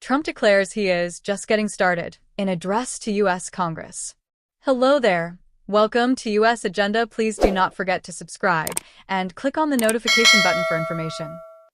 Trump declares he is just getting started in address to U.S. Congress. Hello there. Welcome to U.S. Agenda. Please do not forget to subscribe and click on the notification button for information.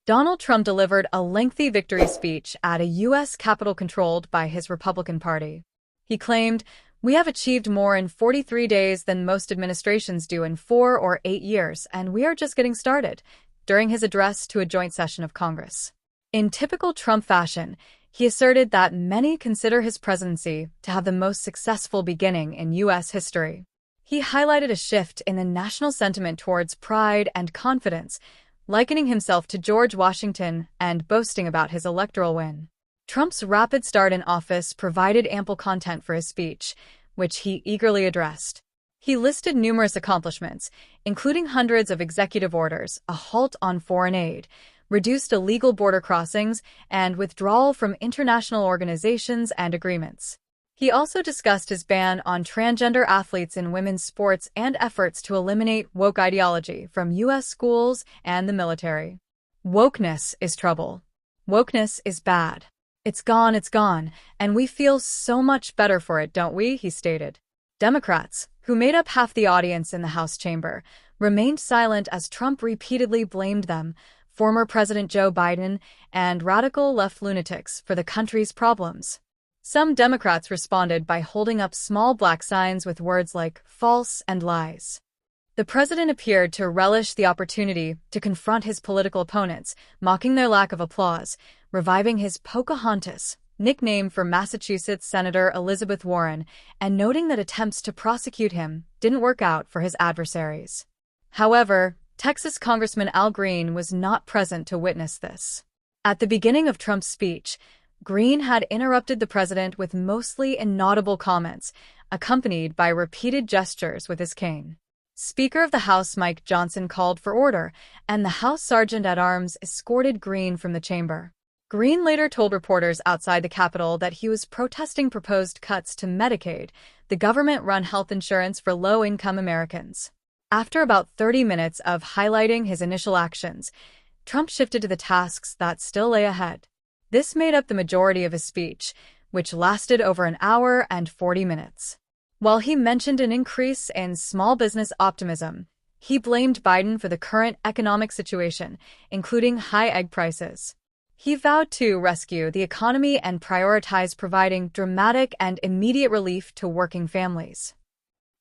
Donald Trump delivered a lengthy victory speech at a U.S. Capitol controlled by his Republican Party. He claimed, "We have achieved more in 43 days than most administrations do in 4 or 8 years, and we are just getting started," during his address to a joint session of Congress. In typical Trump fashion, he asserted that many consider his presidency to have the most successful beginning in U.S. history. He highlighted a shift in the national sentiment towards pride and confidence, likening himself to George Washington and boasting about his electoral win. Trump's rapid start in office provided ample content for his speech, which he eagerly addressed. He listed numerous accomplishments, including hundreds of executive orders, a halt on foreign aid, reduced illegal border crossings, and withdrawal from international organizations and agreements. He also discussed his ban on transgender athletes in women's sports and efforts to eliminate woke ideology from U.S. schools and the military. Wokeness is trouble. Wokeness is bad. It's gone, and we feel so much better for it, don't we?" he stated. Democrats, who made up half the audience in the House chamber, remained silent as Trump repeatedly blamed them, former President Joe Biden, and radical left lunatics for the country's problems. Some Democrats responded by holding up small black signs with words like false and lies. The president appeared to relish the opportunity to confront his political opponents, mocking their lack of applause, reviving his Pocahontas nickname for Massachusetts Senator Elizabeth Warren, and noting that attempts to prosecute him didn't work out for his adversaries. However, Texas Congressman Al Green was not present to witness this. At the beginning of Trump's speech, Green had interrupted the president with mostly inaudible comments, accompanied by repeated gestures with his cane. Speaker of the House Mike Johnson called for order, and the House Sergeant-at-Arms escorted Green from the chamber. Green later told reporters outside the Capitol that he was protesting proposed cuts to Medicaid, the government-run health insurance for low-income Americans. After about 30 minutes of highlighting his initial actions, Trump shifted to the tasks that still lay ahead. This made up the majority of his speech, which lasted over an hour and 40 minutes. While he mentioned an increase in small business optimism, he blamed Biden for the current economic situation, including high egg prices. He vowed to rescue the economy and prioritize providing dramatic and immediate relief to working families.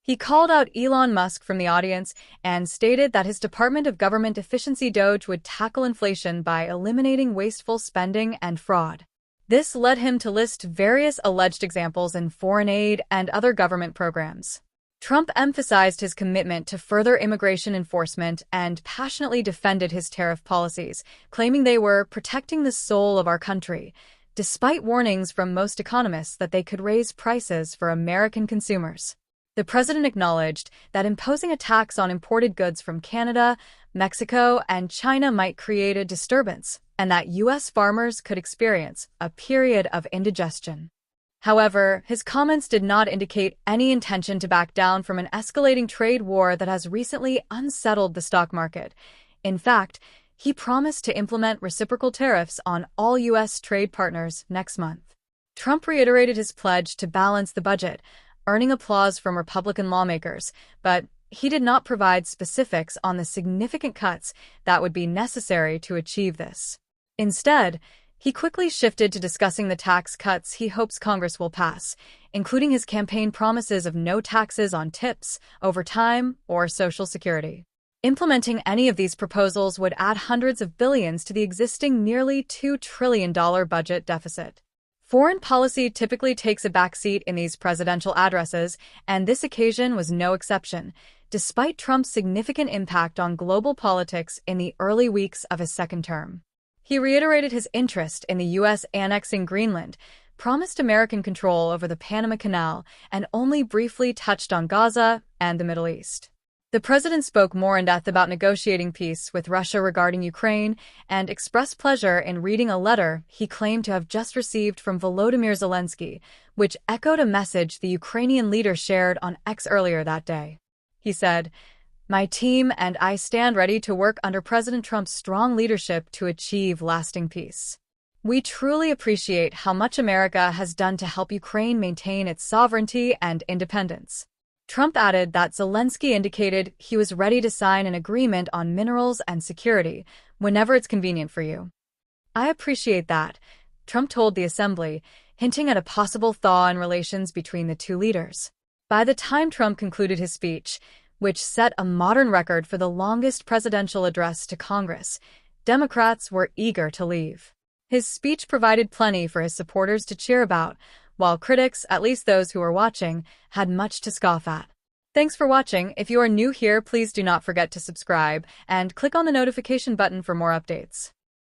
He called out Elon Musk from the audience and stated that his Department of Government Efficiency DOGE would tackle inflation by eliminating wasteful spending and fraud. This led him to list various alleged examples in foreign aid and other government programs. Trump emphasized his commitment to further immigration enforcement and passionately defended his tariff policies, claiming they were protecting the soul of our country, despite warnings from most economists that they could raise prices for American consumers. The president acknowledged that imposing a tax on imported goods from Canada, Mexico, and China might create a disturbance, and that U.S. farmers could experience a period of indigestion. However, his comments did not indicate any intention to back down from an escalating trade war that has recently unsettled the stock market. In fact, he promised to implement reciprocal tariffs on all U.S. trade partners next month. Trump reiterated his pledge to balance the budget, earning applause from Republican lawmakers, but he did not provide specifics on the significant cuts that would be necessary to achieve this. Instead, he quickly shifted to discussing the tax cuts he hopes Congress will pass, including his campaign promises of no taxes on tips, overtime, or Social Security. Implementing any of these proposals would add hundreds of billions to the existing nearly $2 trillion budget deficit. Foreign policy typically takes a backseat in these presidential addresses, and this occasion was no exception, despite Trump's significant impact on global politics in the early weeks of his second term. He reiterated his interest in the U.S. annexing Greenland, promised American control over the Panama Canal, and only briefly touched on Gaza and the Middle East. The president spoke more in depth about negotiating peace with Russia regarding Ukraine and expressed pleasure in reading a letter he claimed to have just received from Volodymyr Zelensky, which echoed a message the Ukrainian leader shared on X earlier that day. He said, "My team and I stand ready to work under President Trump's strong leadership to achieve lasting peace." We truly appreciate how much America has done to help Ukraine maintain its sovereignty and independence. Trump added that Zelensky indicated he was ready to sign an agreement on minerals and security whenever it's convenient for you. I appreciate that, Trump told the assembly, hinting at a possible thaw in relations between the two leaders. By the time Trump concluded his speech, which set a modern record for the longest presidential address to Congress, Democrats were eager to leave. His speech provided plenty for his supporters to cheer about, while critics, at least those who were watching, had much to scoff at. Thanks for watching. If you are new here, please do not forget to subscribe and click on the notification button for more updates.